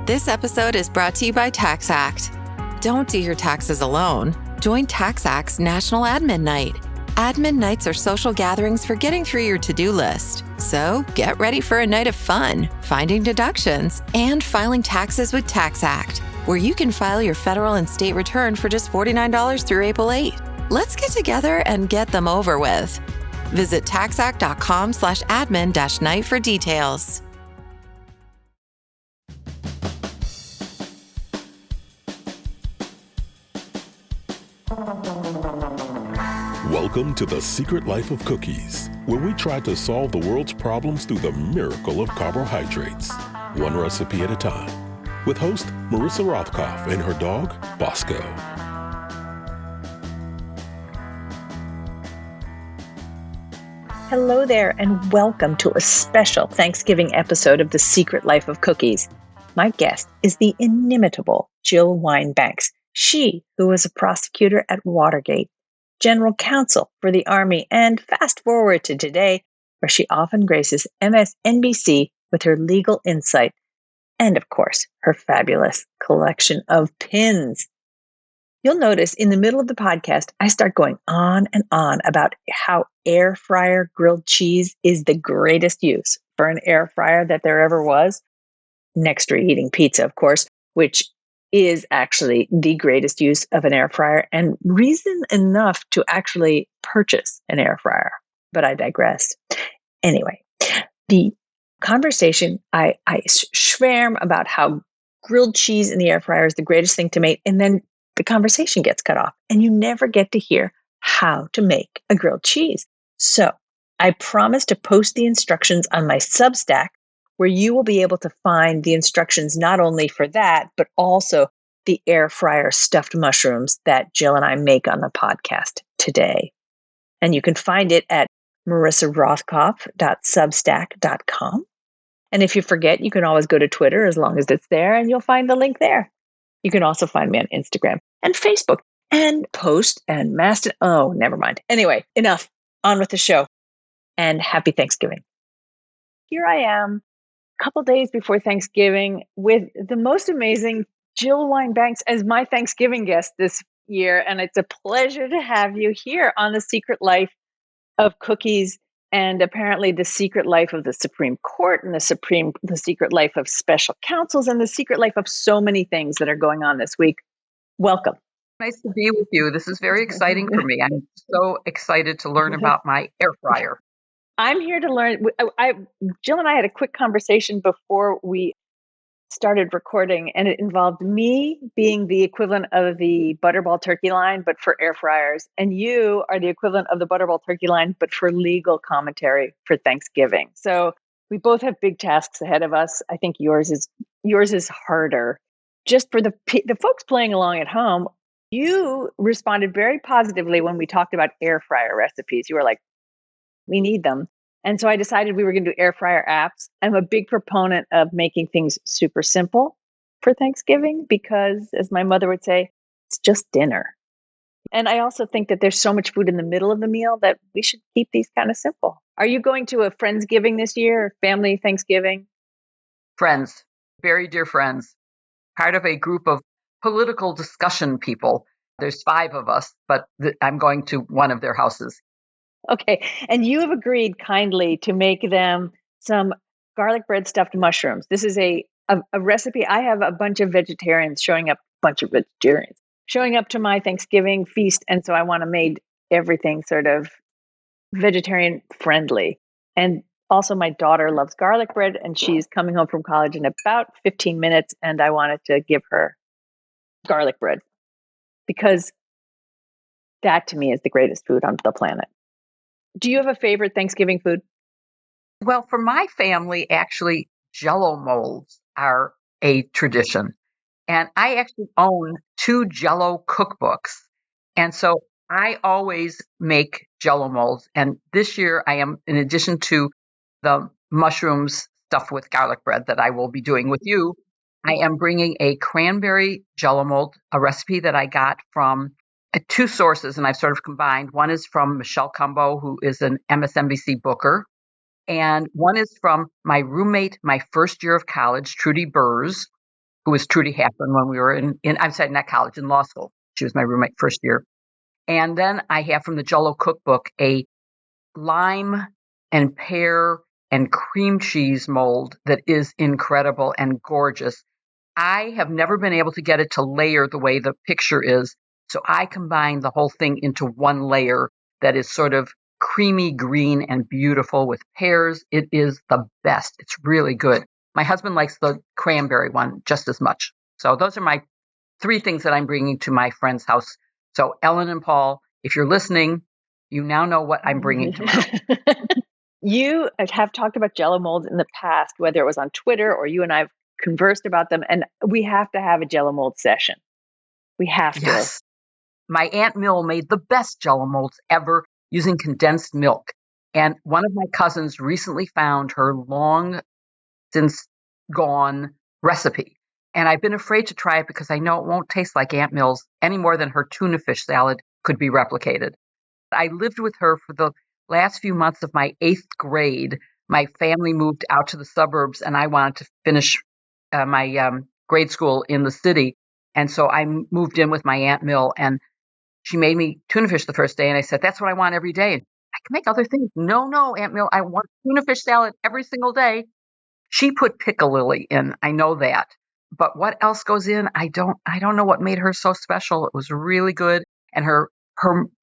This episode is brought to you by TaxAct. Don't do your taxes alone. Join TaxAct's National Admin Night. Admin nights are social gatherings for getting through your to-do list. So get ready for a night of fun, finding deductions, and filing taxes with TaxAct, where you can file your federal and state return for just $49 through April 8. Let's get together and get them over with. Visit taxact.com/admin-night for details. Welcome to The Secret Life of Cookies, where we try to solve the world's problems through the miracle of carbohydrates, one recipe at a time, with host Marissa Rothkopf and her dog, Bosco. Hello there, and welcome to a special Thanksgiving episode of The Secret Life of Cookies. My guest is the inimitable Jill Wine-Banks, she who was a prosecutor at Watergate, general counsel for the Army, and fast forward to today, where she often graces MSNBC with her legal insight and, of course, her fabulous collection of pins. You'll notice in the middle of the podcast, I start going on and on about how air fryer grilled cheese is the greatest use for an air fryer that there ever was, next to eating pizza, of course, which is actually the greatest use of an air fryer and reason enough to actually purchase an air fryer. But I digress. Anyway, the conversation, I schwärm about how grilled cheese in the air fryer is the greatest thing to make, and then the conversation gets cut off and you never get to hear how to make a grilled cheese. So I promise to post the instructions on my Substack, where you will be able to find the instructions not only for that, but also the air fryer stuffed mushrooms that Jill and I make on the podcast today. And you can find it at marissarothkopf.substack.com. And if you forget, you can always go to Twitter as long as it's there, and you'll find the link there. You can also find me on Instagram and Facebook and Post and Mastodon. Oh, never mind. Anyway, enough. On with the show. And happy Thanksgiving. Here I am, a couple days before Thanksgiving, with the most amazing Jill Wine-Banks as my Thanksgiving guest this year. And it's a pleasure to have you here on The Secret Life of Cookies, and apparently the secret life of the Supreme Court, and the secret life of special counsels, and the secret life of so many things that are going on this week. Welcome. Nice to be with you. This is very exciting for me. I'm so excited to learn about my air fryer. I'm here to learn. Jill and I had a quick conversation before we started recording, and it involved me being the equivalent of the Butterball turkey line, but for air fryers. And you are the equivalent of the Butterball turkey line, but for legal commentary for Thanksgiving. So we both have big tasks ahead of us. I think yours is harder. Just for the folks playing along at home, you responded very positively when we talked about air fryer recipes. You were like, we need them. And so I decided we were going to do air fryer apps. I'm a big proponent of making things super simple for Thanksgiving because, as my mother would say, it's just dinner. And I also think that there's so much food in the middle of the meal that we should keep these kind of simple. Are you going to a Friendsgiving this year, or family Thanksgiving? Friends, very dear friends, part of a group of political discussion people. There's 5 of us, but I'm going to one of their houses. Okay. And you have agreed kindly to make them some garlic bread stuffed mushrooms. This is a recipe. I have a bunch of vegetarians showing up to my Thanksgiving feast. And so I want to make everything sort of vegetarian friendly. And also my daughter loves garlic bread, and she's coming home from college in about 15 minutes. And I wanted to give her garlic bread because that to me is the greatest food on the planet. Do you have a favorite Thanksgiving food? Well, for my family, actually, Jell-o molds are a tradition. And I actually own 2 Jell-o cookbooks. And so I always make Jell-o molds. And this year I am, in addition to the mushrooms stuffed with garlic bread that I will be doing with you, I am bringing a cranberry Jell-o mold, a recipe that I got from 2 sources, and I've sort of combined. One is from Michelle Cumbo, who is an MSNBC booker, and one is from my roommate, my first year of college, Trudy Burrs, who was Trudy Hapman when we were I'm sorry, not college, in law school. She was my roommate first year. And then I have from the Jell-o cookbook a lime and pear and cream cheese mold that is incredible and gorgeous. I have never been able to get it to layer the way the picture is. So I combine the whole thing into one layer that is sort of creamy green and beautiful with pears. It is the best. It's really good. My husband likes the cranberry one just as much. So those are my 3 things that I'm bringing to my friend's house. So Ellen and Paul, if you're listening, you now know what I'm bringing tomorrow. You have talked about Jell-o molds in the past, whether it was on Twitter or you and I have conversed about them, and we have to have a Jell-o mold session. We have to. Yes. My Aunt Mill made the best Jell-o molds ever using condensed milk. And one of my cousins recently found her long since gone recipe. And I've been afraid to try it because I know it won't taste like Aunt Mill's any more than her tuna fish salad could be replicated. I lived with her for the last few months of my 8th grade. My family moved out to the suburbs and I wanted to finish my grade school in the city. And so I moved in with my Aunt Mill and she made me tuna fish the first day. And I said, that's what I want every day. I can make other things. No, Aunt Mill, I want tuna fish salad every single day. She put piccalilli in. I know that. But what else goes in? I don't know what made her so special. It was really good. And her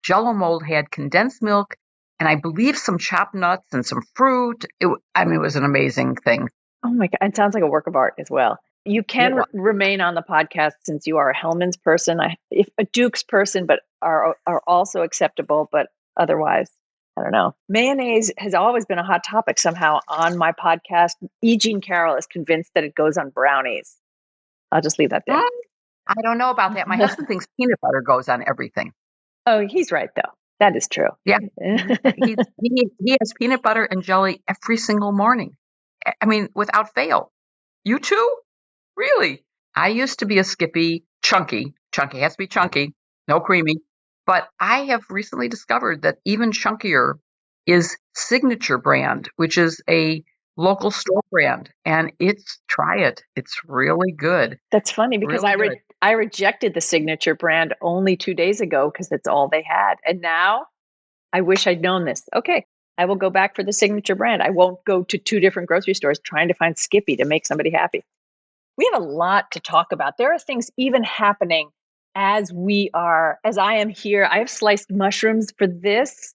Jell-o mold had condensed milk and I believe some chopped nuts and some fruit. It was an amazing thing. Oh my God. It sounds like a work of art as well. You can remain on the podcast since you are a Hellman's person, if a Duke's person, but are also acceptable, but otherwise, I don't know. Mayonnaise has always been a hot topic somehow on my podcast. E. Jean Carroll is convinced that it goes on brownies. I'll just leave that there. I don't know about that. My husband thinks peanut butter goes on everything. Oh, he's right, though. That is true. Yeah. he has peanut butter and jelly every single morning. I mean, without fail. You too? Really? I used to be a Skippy chunky. Chunky has to be chunky, no creamy. But I have recently discovered that even chunkier is Signature brand, which is a local store brand. And try it. It's really good. That's funny because really I rejected the Signature brand only 2 days ago because that's all they had. And now I wish I'd known this. Okay, I will go back for the Signature brand. I won't go to 2 different grocery stores trying to find Skippy to make somebody happy. We have a lot to talk about. There are things even happening as I am here. I have sliced mushrooms for this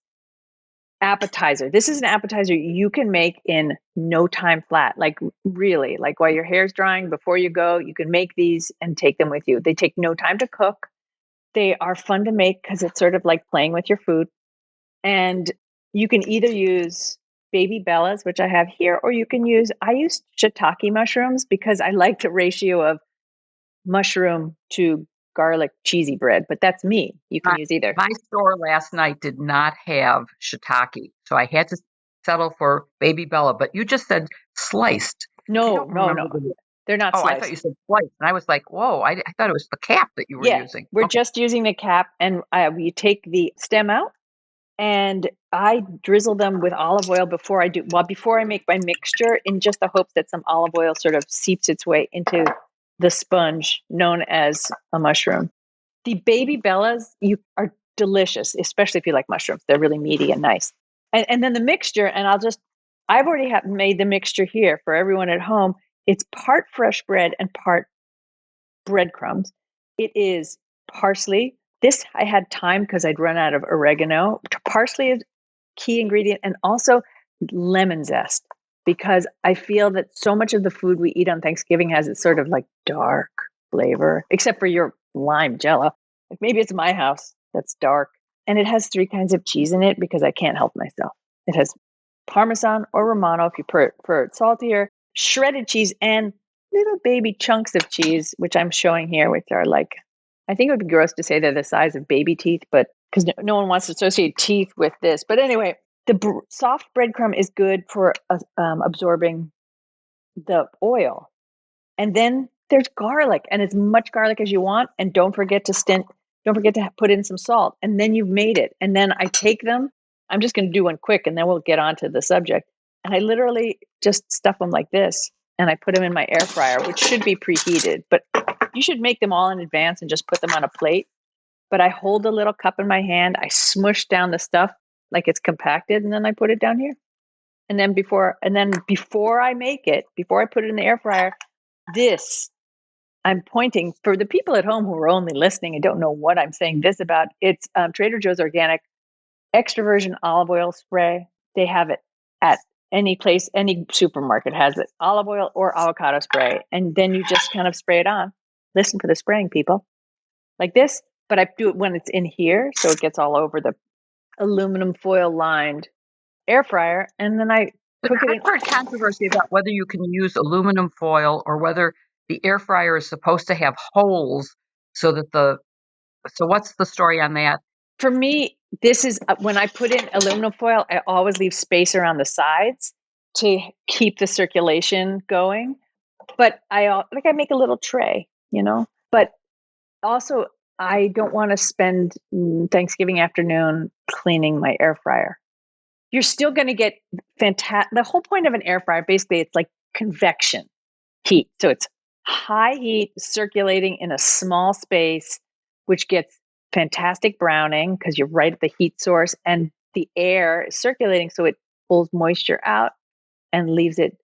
appetizer. This is an appetizer you can make in no time flat. Like really, like while your hair's drying before you go, you can make these and take them with you. They take no time to cook. They are fun to make because it's sort of like playing with your food. And you can either use baby bellas, which I have here, or I use shiitake mushrooms because I like the ratio of mushroom to garlic cheesy bread, but that's me. You can use either. My store last night did not have shiitake, so I had to settle for baby bella, but you just said sliced. No. They're not sliced. I thought you said sliced, and I was like, whoa, I thought it was the cap that you were using. We're just using the cap, and we take the stem out, and I drizzle them with olive oil before I make my mixture in just the hopes that some olive oil sort of seeps its way into the sponge known as a mushroom. The baby bellas are delicious, especially if you like mushrooms. They're really meaty and nice. And then the mixture, and I've already made the mixture here for everyone at home. It's part fresh bread and part breadcrumbs. It is parsley. This I had time because I'd run out of oregano. Parsley is key ingredient, and also lemon zest, because I feel that so much of the food we eat on Thanksgiving has this sort of like dark flavor, except for your lime Jell-o. Like maybe it's my house that's dark. And it has 3 kinds of cheese in it because I can't help myself. It has Parmesan or Romano if you prefer it saltier, shredded cheese, and little baby chunks of cheese, which I'm showing here, which are like, I think it would be gross to say they're the size of baby teeth, but because no one wants to associate teeth with this. But anyway, the soft breadcrumb is good for absorbing the oil. And then there's garlic, and as much garlic as you want. And don't forget to put in some salt. And then you've made it. And then I take them. I'm just going to do one quick, and then we'll get on to the subject. And I literally just stuff them like this and I put them in my air fryer, which should be preheated, but you should make them all in advance and just put them on a plate. But I hold the little cup in my hand, I smush down the stuff like it's compacted, and then I put it down here. And then before I make it, before I put it in the air fryer, I'm pointing for the people at home who are only listening and don't know what I'm saying this about. It's Trader Joe's organic extra virgin olive oil spray. They have it at any place, any supermarket has it, olive oil or avocado spray. And then you just kind of spray it on. Listen for the spraying, people, like this. But I do it when it's in here, so it gets all over the aluminum foil lined air fryer. And then I cook it in. I've heard controversy about whether you can use aluminum foil or whether the air fryer is supposed to have holes so that so what's the story on that? For me, this is when I put in aluminum foil, I always leave space around the sides to keep the circulation going. But I make a little tray, but also I don't want to spend Thanksgiving afternoon cleaning my air fryer. You're still going to get fantastic. The whole point of an air fryer, basically, it's like convection heat. So it's high heat circulating in a small space, which gets fantastic browning because you're right at the heat source, and the air is circulating, so it pulls moisture out and leaves it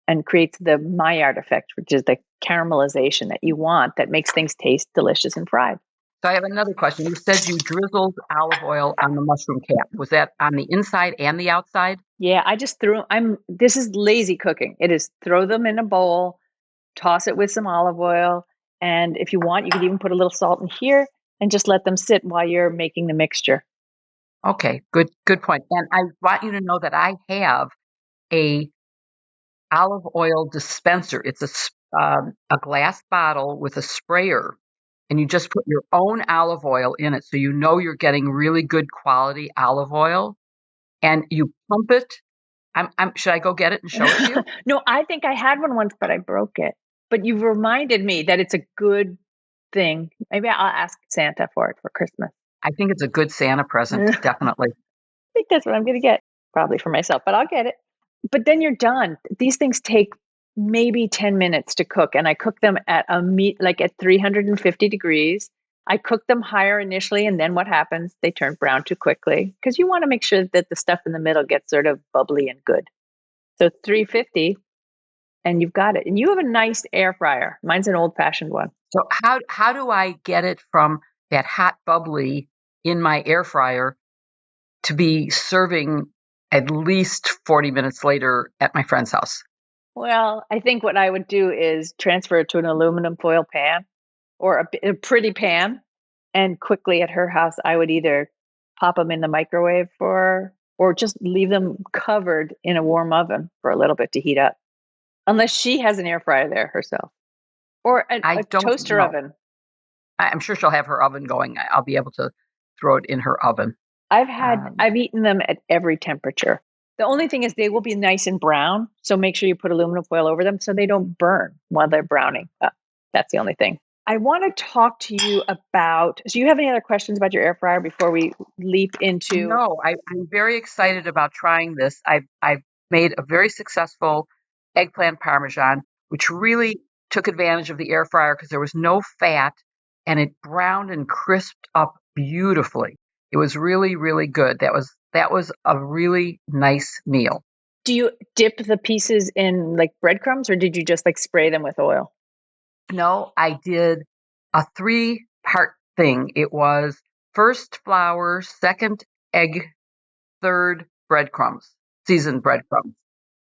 and creates the Maillard effect, which is the caramelization that you want that makes things taste delicious and fried. So I have another question. You said you drizzled olive oil on the mushroom cap. Was that on the inside and the outside? Yeah, I just this is lazy cooking. It is throw them in a bowl, toss it with some olive oil, and if you want, you could even put a little salt in here and just let them sit while you're making the mixture. Okay, good point. And I want you to know that I have a olive oil dispenser. It's a glass bottle with a sprayer, and you just put your own olive oil in it, so you know you're getting really good quality olive oil, and you pump it. Should I go get it and show it to you? No, I think I had one once, but I broke it. But you've reminded me that it's a good thing. Maybe I'll ask Santa for it for Christmas. I think it's a good Santa present, definitely. I think that's what I'm going to get, probably for myself, but I'll get it. But then you're done. These things take maybe 10 minutes to cook, and I cook them at at 350 degrees. I cook them higher initially, and then what happens? They turn brown too quickly because you want to make sure that the stuff in the middle gets sort of bubbly and good. So 350, and you've got it. And you have a nice air fryer. Mine's an old-fashioned one. So how do I get it from that hot bubbly in my air fryer to be serving at least 40 minutes later at my friend's house? Well, I think what I would do is transfer it to an aluminum foil pan or a pretty pan. And quickly at her house, I would either pop them in the microwave or just leave them covered in a warm oven for a little bit to heat up. Unless she has an air fryer there herself. Or a toaster oven. I'm sure she'll have her oven going. I'll be able to throw it in her oven. I've eaten them at every temperature. The only thing is they will be nice and brown. So make sure you put aluminum foil over them so they don't burn while they're browning. That's the only thing. I want to talk to you about, so you have any other questions about your air fryer before we leap into? No, I'm very excited about trying this. I've made a very successful eggplant parmesan, which really took advantage of the air fryer because there was no fat and it browned and crisped up beautifully. It was really, really good. That was a really nice meal. Do you dip the pieces in like breadcrumbs or did you just like spray them with oil? No, I did a 3-part thing. It was first flour, second egg, third breadcrumbs, seasoned breadcrumbs.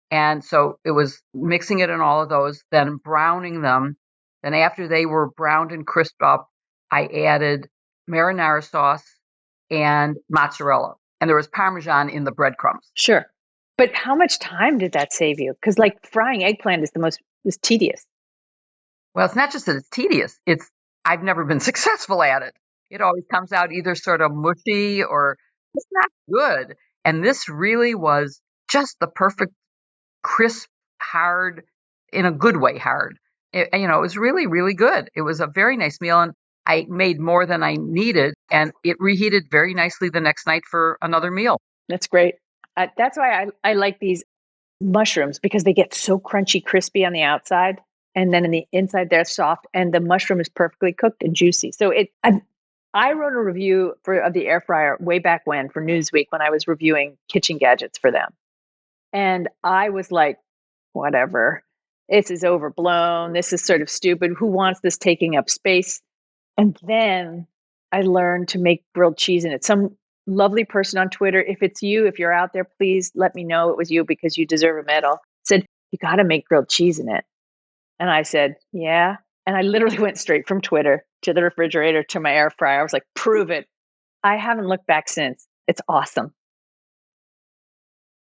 And so it was mixing it in all of those, then browning them. Then after they were browned and crisped up, I added marinara sauce and mozzarella. And there was Parmesan in the breadcrumbs. Sure. But how much time did that save you? Because like frying eggplant is tedious. Well, it's not just that it's tedious. I've never been successful at it. It always comes out either sort of mushy or it's not good. And this really was just the perfect crisp, hard, in a good way hard. It was really, really good. It was a very nice meal, and I made more than I needed, and it reheated very nicely the next night for another meal. That's great. That's why I like these mushrooms because they get so crunchy, crispy on the outside. And then in the inside, they're soft, and the mushroom is perfectly cooked and juicy. So I wrote a review of the air fryer way back when for Newsweek when I was reviewing kitchen gadgets for them. And I was like, whatever. This is overblown. This is sort of stupid. Who wants this taking up space? And then I learned to make grilled cheese in it. Some lovely person on Twitter, if it's you, if you're out there, please let me know it was you because you deserve a medal, said, you got to make grilled cheese in it. And I said, yeah. And I literally went straight from Twitter to the refrigerator to my air fryer. I was like, prove it. I haven't looked back since. It's awesome.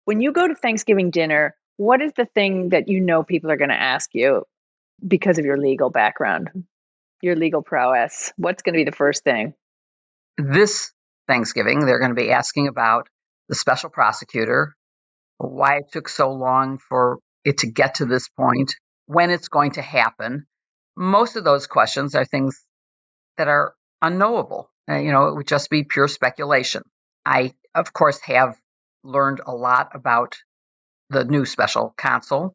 When you go to Thanksgiving dinner, what is the thing that you know people are going to ask you because of your legal background, your legal prowess? What's going to be the first thing? This Thanksgiving, they're going to be asking about the special prosecutor, why it took so long for it to get to this point, when it's going to happen. Most of those questions are things that are unknowable. It would just be pure speculation. I, of course, have learned a lot about the new special counsel.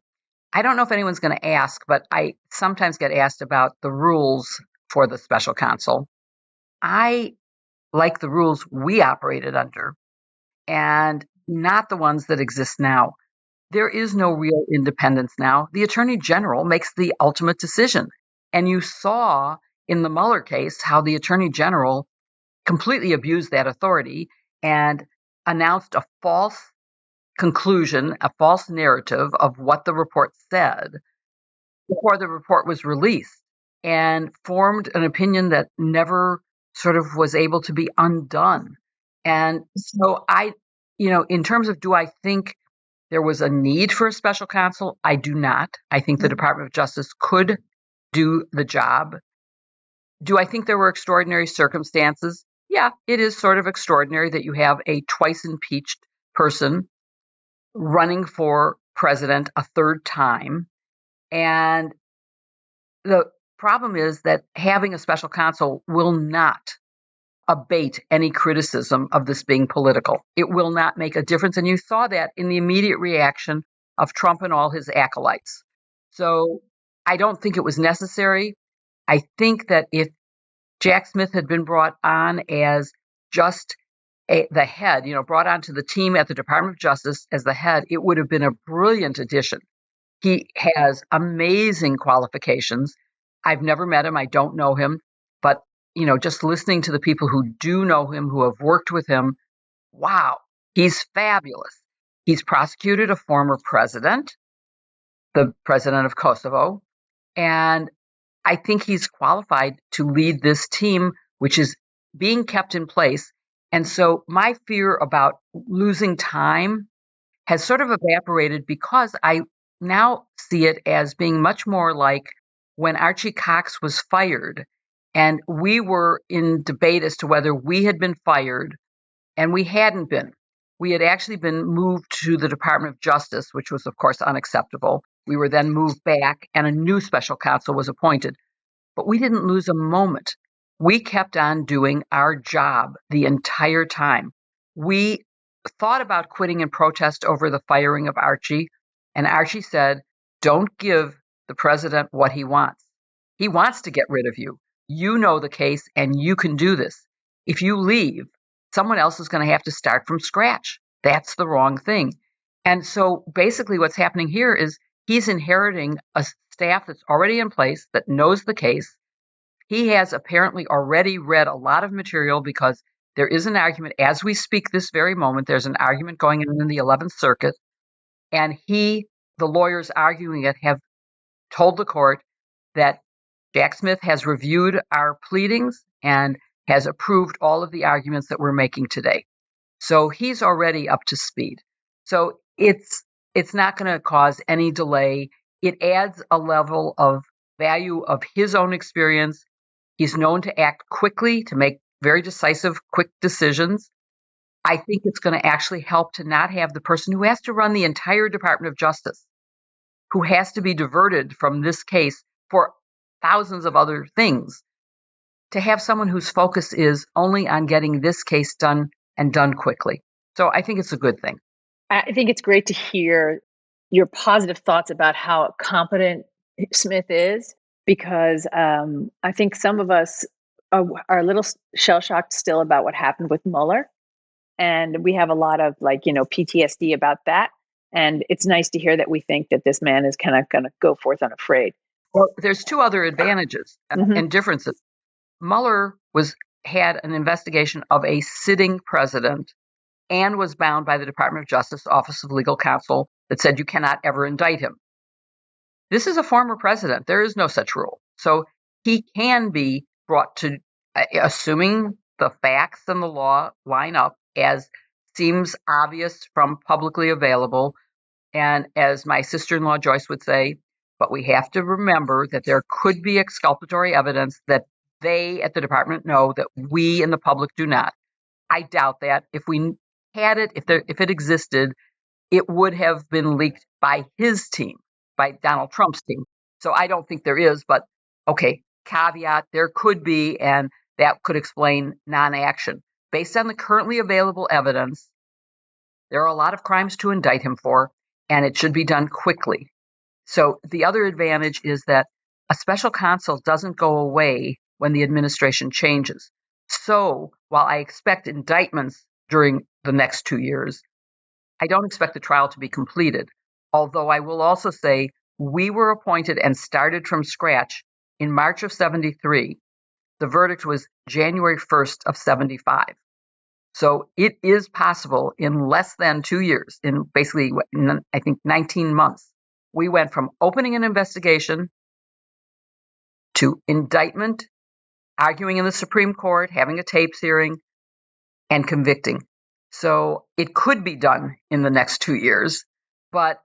I don't know if anyone's going to ask, but I sometimes get asked about the rules for the special counsel. I like the rules we operated under and not the ones that exist now. There is no real independence now. The Attorney General makes the ultimate decision. And you saw in the Mueller case how the Attorney General completely abused that authority and announced a false conclusion, a false narrative of what the report said before the report was released, and formed an opinion that never sort of was able to be undone. And so in terms of, do I think there was a need for a special counsel? I do not. I think the Department of Justice could do the job. Do I think there were extraordinary circumstances? Yeah, it is sort of extraordinary that you have a twice impeached person running for president a third time. And the problem is that having a special counsel will not abate any criticism of this being political. It will not make a difference. And you saw that in the immediate reaction of Trump and all his acolytes. So I don't think it was necessary. I think that if Jack Smith had been brought on as just the head, brought onto the team at the Department of Justice as the head, it would have been a brilliant addition. He has amazing qualifications. I've never met him. I don't know him. But, just listening to the people who do know him, who have worked with him, wow, he's fabulous. He's prosecuted a former president, the president of Kosovo, and I think he's qualified to lead this team, which is being kept in place. And so my fear about losing time has sort of evaporated because I now see it as being much more like when Archie Cox was fired and we were in debate as to whether we had been fired, and we hadn't been. We had actually been moved to the Department of Justice, which was, of course, unacceptable. We were then moved back and a new special counsel was appointed. But we didn't lose a moment. We kept on doing our job the entire time. We thought about quitting in protest over the firing of Archie, and Archie said, don't give the president what he wants. He wants to get rid of you. You know the case, and you can do this. If you leave, someone else is going to have to start from scratch. That's the wrong thing. And so basically what's happening here is he's inheriting a staff that's already in place that knows the case. He has apparently already read a lot of material because there is an argument as we speak this very moment. There's an argument going on in the 11th Circuit, and the lawyers arguing it, have told the court that Jack Smith has reviewed our pleadings and has approved all of the arguments that we're making today. So he's already up to speed. So it's not going to cause any delay. It adds a level of value of his own experience. He's known to act quickly, to make very decisive, quick decisions. I think it's going to actually help to not have the person who has to run the entire Department of Justice, who has to be diverted from this case for thousands of other things, to have someone whose focus is only on getting this case done and done quickly. So I think it's a good thing. I think it's great to hear your positive thoughts about how competent Smith is, because I think some of us are a little shell-shocked still about what happened with Mueller. And we have a lot of PTSD about that. And it's nice to hear that we think that this man is kind of going to go forth unafraid. Well, there's two other advantages and differences. Mueller had an investigation of a sitting president and was bound by the Department of Justice Office of Legal Counsel that said you cannot ever indict him. This is a former president. There is no such rule. So he can be brought to, assuming the facts and the law line up as seems obvious from publicly available. And as my sister-in-law Joyce would say, but we have to remember that there could be exculpatory evidence that they at the department know that we in the public do not. I doubt that. If we had it, if it existed, it would have been leaked by his team, by Donald Trump's team. So I don't think there is, but okay, caveat, there could be, and that could explain non-action. Based on the currently available evidence, there are a lot of crimes to indict him for, and it should be done quickly. So the other advantage is that a special counsel doesn't go away when the administration changes. So while I expect indictments during the next 2 years, I don't expect the trial to be completed. Although I will also say we were appointed and started from scratch in March of 73. The verdict was January 1st of 75. So it is possible in less than 2 years, in basically, I think, 19 months, we went from opening an investigation to indictment, arguing in the Supreme Court, having a tapes hearing, and convicting. So it could be done in the next 2 years, but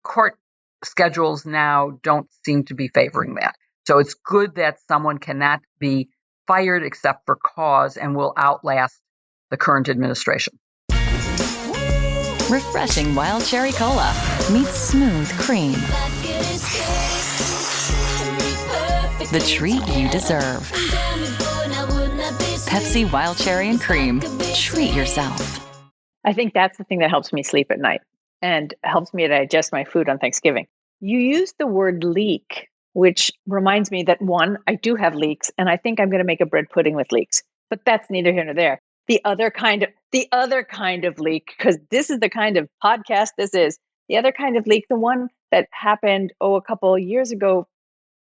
court schedules now don't seem to be favoring that. So it's good that someone cannot be fired except for cause and will outlast the current administration. Refreshing wild cherry cola meets smooth cream. The treat you deserve. Pepsi Wild Cherry and Cream. Treat yourself. I think that's the thing that helps me sleep at night and helps me digest my food on Thanksgiving. You used the word leak, which reminds me that one, I do have leeks, and I think I'm going to make a bread pudding with leeks, but that's neither here nor there. The other kind of leak, because this is the kind of podcast this is, the other kind of leak, the one that happened, a couple of years ago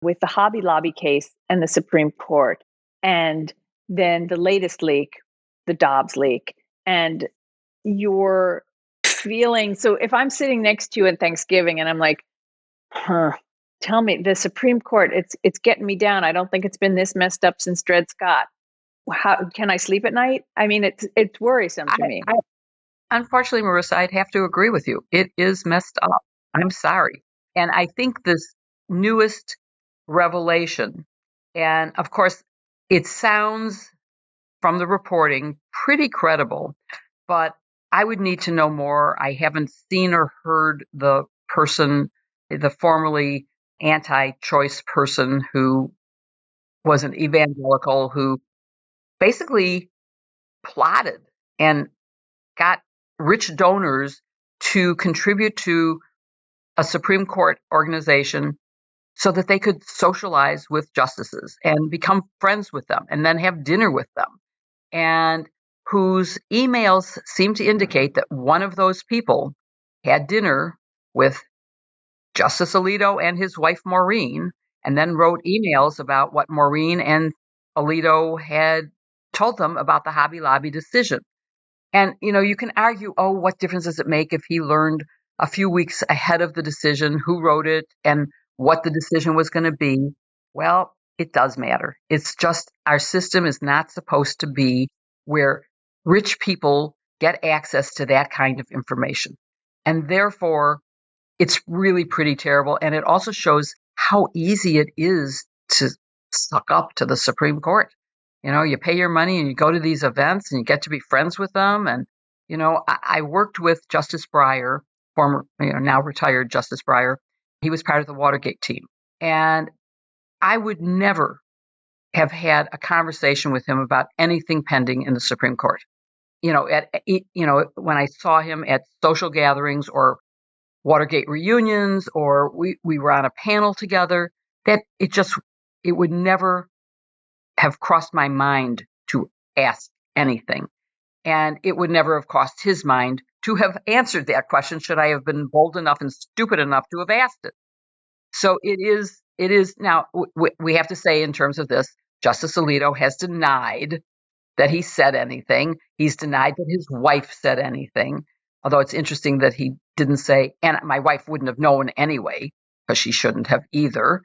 with the Hobby Lobby case and the Supreme Court. And then the latest leak, the Dobbs leak. And your feeling, so if I'm sitting next to you at Thanksgiving and I'm like, tell me, the Supreme Court, it's getting me down. I don't think it's been this messed up since Dred Scott. How can I sleep at night? I mean, it's worrisome to me. Unfortunately, Marissa, I'd have to agree with you. It is messed up. I'm sorry. And I think this newest revelation, and of course, it sounds from the reporting pretty credible, but I would need to know more. I haven't seen or heard the person, the formerly anti-choice person who was an evangelical who basically plotted and got rich donors to contribute to a Supreme Court organization so that they could socialize with justices and become friends with them and then have dinner with them, and whose emails seem to indicate that one of those people had dinner with Justice Alito and his wife Maureen, and then wrote emails about what Maureen and Alito had told them about the Hobby Lobby decision. And, you can argue, what difference does it make if he learned a few weeks ahead of the decision who wrote it and what the decision was going to be? Well, it does matter. It's just our system is not supposed to be where rich people get access to that kind of information. And therefore, it's really pretty terrible. And it also shows how easy it is to suck up to the Supreme Court. You pay your money and you go to these events and you get to be friends with them. And, I worked with Justice Breyer, former, now retired Justice Breyer. He was part of the Watergate team. And I would never have had a conversation with him about anything pending in the Supreme Court. When I saw him at social gatherings or Watergate reunions, or we were on a panel together, that it would never have crossed my mind to ask anything. And it would never have crossed his mind to have answered that question should I have been bold enough and stupid enough to have asked it. So it is now, we have to say in terms of this, Justice Alito has denied that he said anything. He's denied that his wife said anything. Although it's interesting that he didn't say, and my wife wouldn't have known anyway, because she shouldn't have either.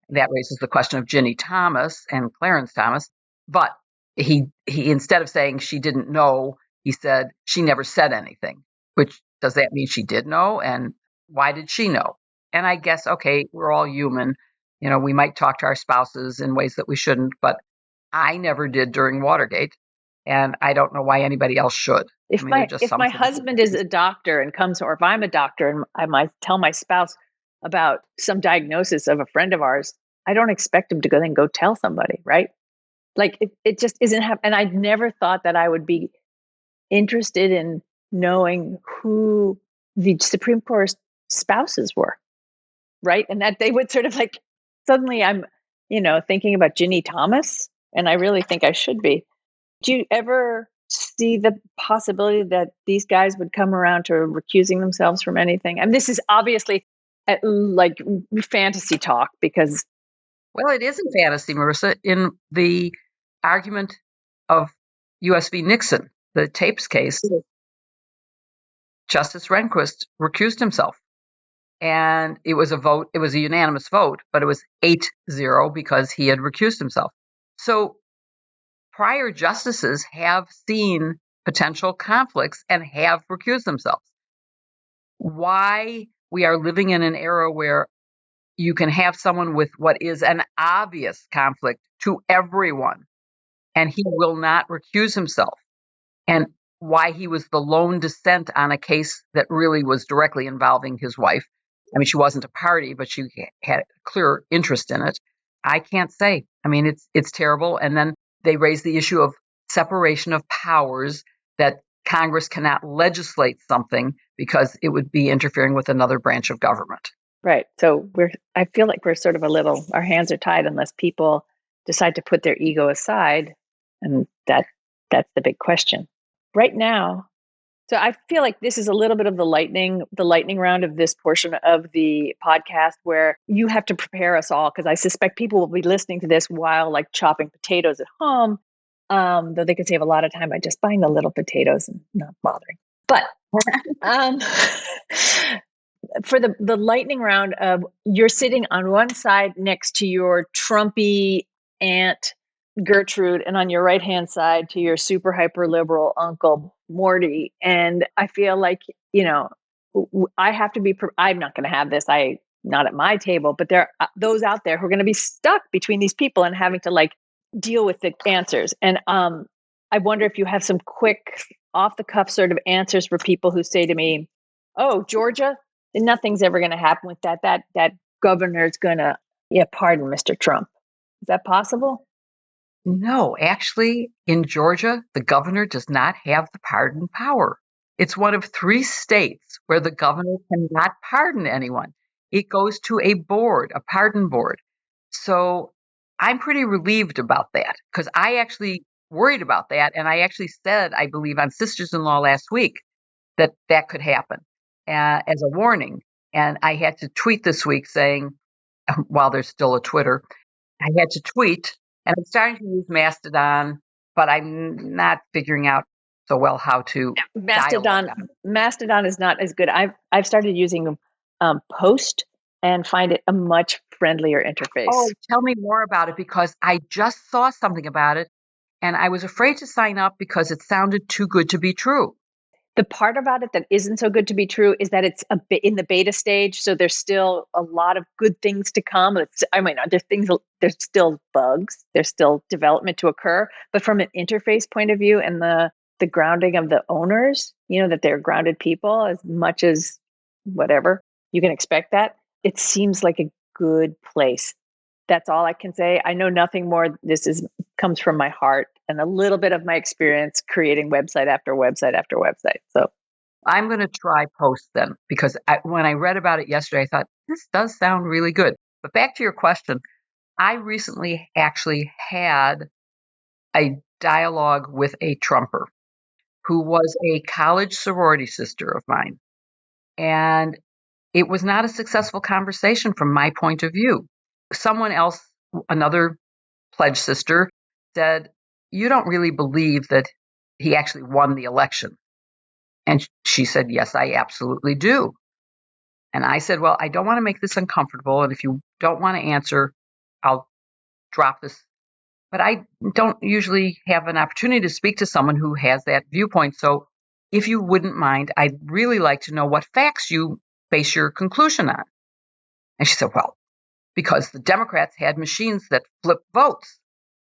That raises the question of Ginny Thomas and Clarence Thomas. But he instead of saying she didn't know, he said she never said anything. Which, does that mean she did know? And why did she know? And I guess, okay, we're all human. We might talk to our spouses in ways that we shouldn't, but I never did during Watergate. And I don't know why anybody else should. If my husband is a doctor and comes, or if I'm a doctor and I might tell my spouse about some diagnosis of a friend of ours, I don't expect him to go tell somebody, right? Like it just isn't and I never thought that I would be interested in knowing who the Supreme Court spouses were, right? And that they would sort of like, suddenly I'm, thinking about Ginny Thomas, and I really think I should be. Do you ever see the possibility that these guys would come around to recusing themselves from anything? And this is obviously like fantasy talk because. Well, it isn't fantasy, Marissa. In the argument of U.S. v. Nixon, the tapes case, Justice Rehnquist recused himself. And it was a unanimous vote, but it was 8-0 because he had recused himself. So prior justices have seen potential conflicts and have recused themselves. Why we are living in an era where you can have someone with what is an obvious conflict to everyone, and he will not recuse himself, and why he was the lone dissent on a case that really was directly involving his wife. I mean, she wasn't a party, but she had a clear interest in it. I can't say. I mean, it's terrible. And then they raise the issue of separation of powers, that Congress cannot legislate something because it would be interfering with another branch of government. Right. So I feel like we're sort of our hands are tied unless people decide to put their ego aside. And that's the big question right now. So I feel like this is a little bit of the lightning round of this portion of the podcast, where you have to prepare us all, because I suspect people will be listening to this while like chopping potatoes at home, though they could save a lot of time by just buying the little potatoes and not bothering. But for the lightning round, you're sitting on one side next to your Trumpy Aunt Gertrude, and on your right hand side to your super hyper liberal Uncle Morty. And I feel like, I have to be, I'm not going to have this. Not at my table, but there are those out there who are going to be stuck between these people and having to like deal with the answers. And I wonder if you have some quick off the cuff sort of answers for people who say to me, oh, Georgia, nothing's ever going to happen with that. That governor's going to, pardon Mr. Trump. Is that possible? No, actually, in Georgia, the governor does not have the pardon power. It's one of 3 states where the governor cannot pardon anyone. It goes to a board, a pardon board. So I'm pretty relieved about that, because I actually worried about that. And I actually said, I believe, on Sisters-in-Law last week that could happen as a warning. And I had to tweet this week saying, while there's still a Twitter, I had to tweet. And I'm starting to use Mastodon, but I'm not figuring out so well how to. Mastodon is not as good. I've started using Post and find it a much friendlier interface. Oh, tell me more about it, because I just saw something about it and I was afraid to sign up because it sounded too good to be true. The part about it that isn't so good to be true is that it's a bit in the beta stage, so there's still a lot of good things to come. There's still bugs, there's still development to occur, but from an interface point of view and the grounding of the owners, that they're grounded people as much as whatever you can expect, that it seems like a good place. That's all I can say. I know nothing more. This comes from my heart and a little bit of my experience creating website after website after website. So I'm going to try post then, because when I read about it yesterday, I thought, this does sound really good. But back to your question, I recently actually had a dialogue with a Trumper who was a college sorority sister of mine. And it was not a successful conversation from my point of view. Someone else, another pledge sister, said, "You don't really believe that he actually won the election." And she said, "Yes, I absolutely do." And I said, "Well, I don't want to make this uncomfortable. And if you don't want to answer, I'll drop this." But I don't usually have an opportunity to speak to someone who has that viewpoint. So if you wouldn't mind, I'd really like to know what facts you base your conclusion on. And she said, "Well, because the Democrats had machines that flipped votes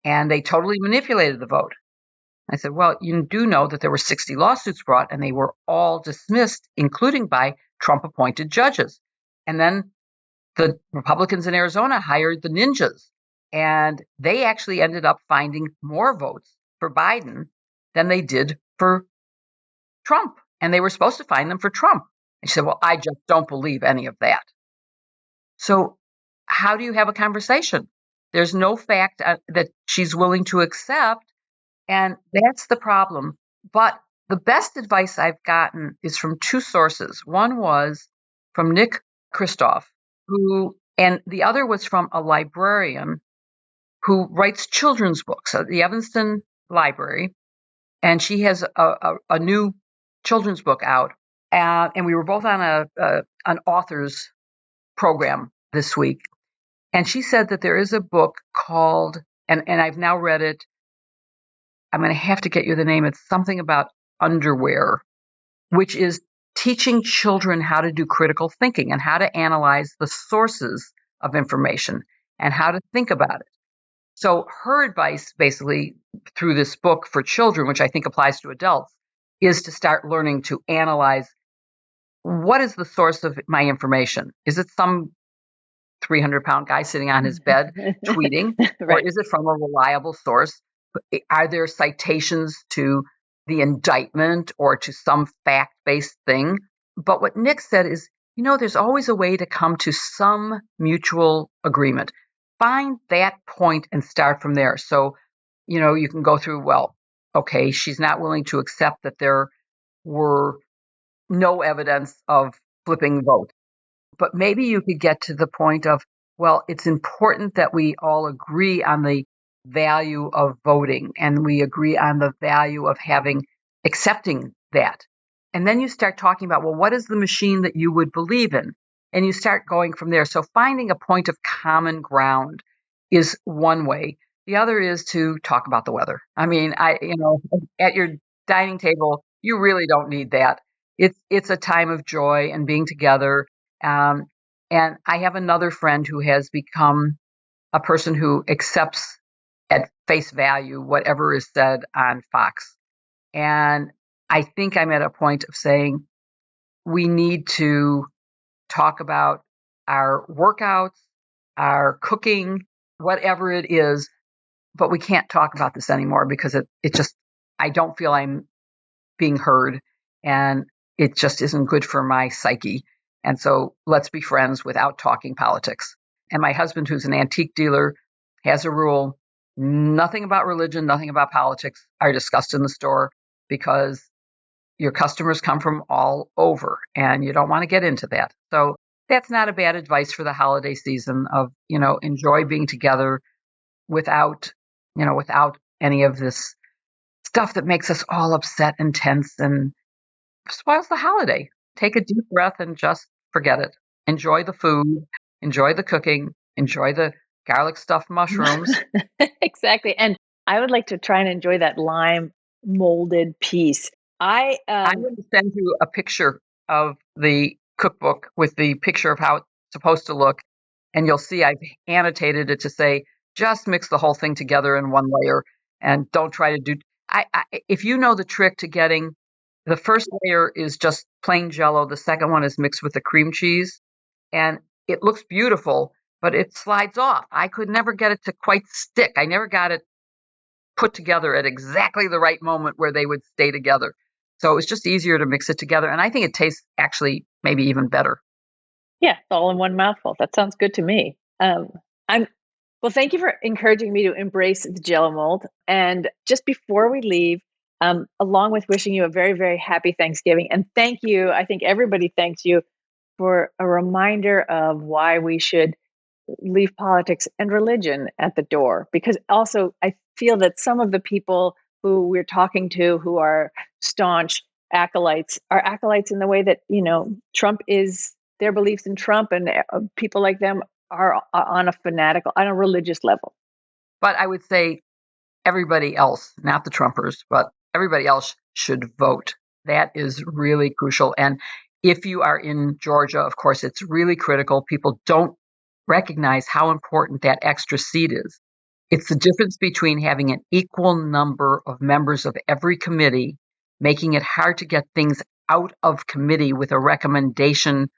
and they totally manipulated the vote." I said, "Well, you do know that there were 60 lawsuits brought and they were all dismissed, including by Trump appointed judges. And then the Republicans in Arizona hired the ninjas, and they actually ended up finding more votes for Biden than they did for Trump. And they were supposed to find them for Trump." And she said, "Well, I just don't believe any of that." So how do you have a conversation? There's no fact that she's willing to accept. And that's the problem. But the best advice I've gotten is from two sources. One was from Nick Kristof, and the other was from a librarian who writes children's books at the Evanston Library. And she has a new children's book out. And we were both on an author's program this week. And she said that there is a book called, and I've now read it, I'm going to have to get you the name. It's something about underwear, which is teaching children how to do critical thinking and how to analyze the sources of information and how to think about it. So her advice, basically, through this book for children, which I think applies to adults, is to start learning to analyze, what is the source of my information? Is it some 300-pound guy sitting on his bed tweeting, Right. or is it from a reliable source? Are there citations to the indictment or to some fact-based thing? But what Nick said is, there's always a way to come to some mutual agreement. Find that point and start from there. So, you can go through, well, okay, she's not willing to accept that there were no evidence of flipping votes. But maybe you could get to the point of, well, it's important that we all agree on the value of voting and we agree on the value of accepting that. And then you start talking about, well, what is the machine that you would believe in? And you start going from there. So finding a point of common ground is one way. The other is to talk about the weather. I mean, at your dining table, you really don't need that. It's a time of joy and being together. And I have another friend who has become a person who accepts at face value whatever is said on Fox. And I think I'm at a point of saying we need to talk about our workouts, our cooking, whatever it is, but we can't talk about this anymore because I don't feel I'm being heard, and it just isn't good for my psyche. And so let's be friends without talking politics. And my husband, who's an antique dealer, has a rule: nothing about religion, nothing about politics are discussed in the store, because your customers come from all over and you don't want to get into that. So that's not a bad advice for the holiday season of, enjoy being together without any of this stuff that makes us all upset and tense and spoils the holiday. Take a deep breath and just forget it. Enjoy the food, enjoy the cooking, enjoy the garlic stuffed mushrooms. Exactly. And I would like to try and enjoy that lime molded piece. I'm going to send you a picture of the cookbook with the picture of how it's supposed to look. And you'll see I've annotated it to say, just mix the whole thing together in one layer and don't try to do. If you know the trick to getting, the first layer is just plain Jell-o. The second one is mixed with the cream cheese. And it looks beautiful, but it slides off. I could never get it to quite stick. I never got it put together at exactly the right moment where they would stay together. So it was just easier to mix it together. And I think it tastes actually maybe even better. Yeah, it's all in one mouthful. That sounds good to me. Well, thank you for encouraging me to embrace the Jell-o mold. And just before we leave, along with wishing you a very, very happy Thanksgiving, and thank you, I think everybody thanks you for a reminder of why we should leave politics and religion at the door. Because also, I feel that some of the people who we're talking to who are staunch acolytes are acolytes in the way that, Trump is their beliefs in Trump, and people like them are on a religious level. But I would say everybody else, not the Trumpers, but everybody else should vote. That is really crucial. And if you are in Georgia, of course, it's really critical. People don't recognize how important that extra seat is. It's the difference between having an equal number of members of every committee, making it hard to get things out of committee with a recommendation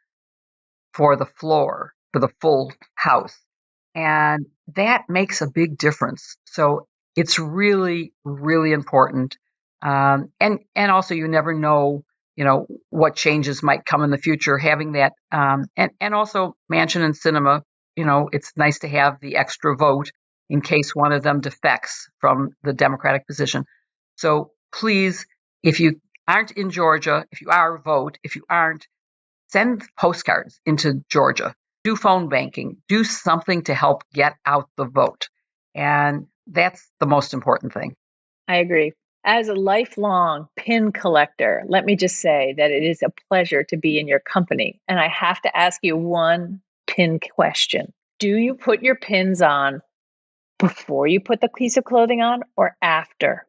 for the floor, for the full House. And that makes a big difference. So it's really, really important. And also you never know, what changes might come in the future. Having that, and also Manchin and Sinema, it's nice to have the extra vote in case one of them defects from the Democratic position. So please, if you aren't in Georgia, if you are, vote. If you aren't, send postcards into Georgia. Do phone banking. Do something to help get out the vote. And that's the most important thing. I agree. As a lifelong pin collector, let me just say that it is a pleasure to be in your company. And I have to ask you one pin question. Do you put your pins on before you put the piece of clothing on or after?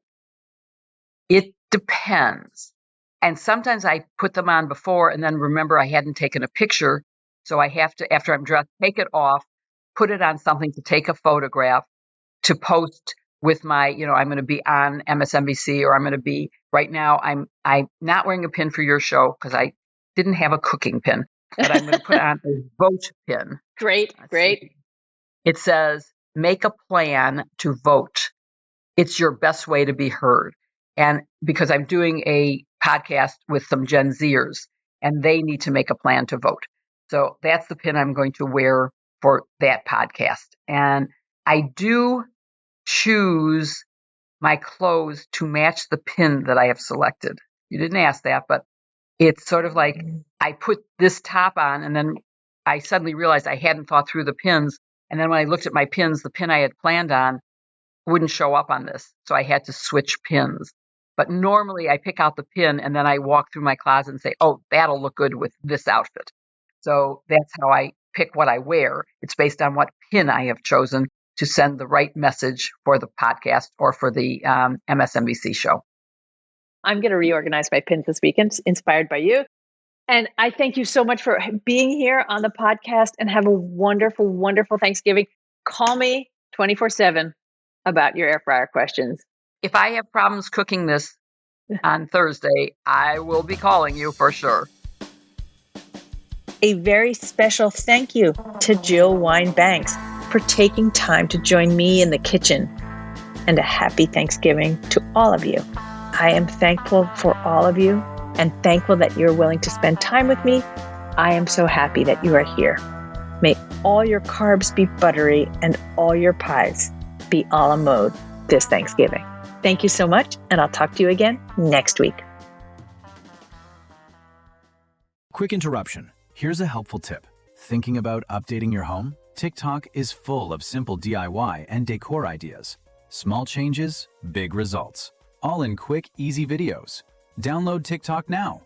It depends. And sometimes I put them on before and then remember I hadn't taken a picture. So I have to, after I'm dressed, take it off, put it on something to take a photograph to post with my, I'm going to be on MSNBC, or I'm going to be, right now, I'm not wearing a pin for your show because I didn't have a cooking pin, but I'm going to put on a vote pin. Great. It says, make a plan to vote. It's your best way to be heard. And because I'm doing a podcast with some Gen Zers and they need to make a plan to vote. So that's the pin I'm going to wear for that podcast. And I do choose my clothes to match the pin that I have selected. You didn't ask that, but it's sort of like I put this top on and then I suddenly realized I hadn't thought through the pins. And then when I looked at my pins, the pin I had planned on wouldn't show up on this. So I had to switch pins. But normally I pick out the pin and then I walk through my closet and say, oh, that'll look good with this outfit. So that's how I pick what I wear. It's based on what pin I have chosen to send the right message for the podcast or for the MSNBC show. I'm going to reorganize my pins this weekend, inspired by you. And I thank you so much for being here on the podcast, and have a wonderful, wonderful Thanksgiving. Call me 24/7 about your air fryer questions. If I have problems cooking this on Thursday, I will be calling you for sure. A very special thank you to Jill Wine-Banks for taking time to join me in the kitchen. And a happy Thanksgiving to all of you. I am thankful for all of you and thankful that you're willing to spend time with me. I am so happy that you are here. May all your carbs be buttery and all your pies be a la mode this Thanksgiving. Thank you so much, and I'll talk to you again next week. Quick interruption. Here's a helpful tip. Thinking about updating your home? TikTok is full of simple DIY and decor ideas. Small changes, big results. All in quick, easy videos. Download TikTok now.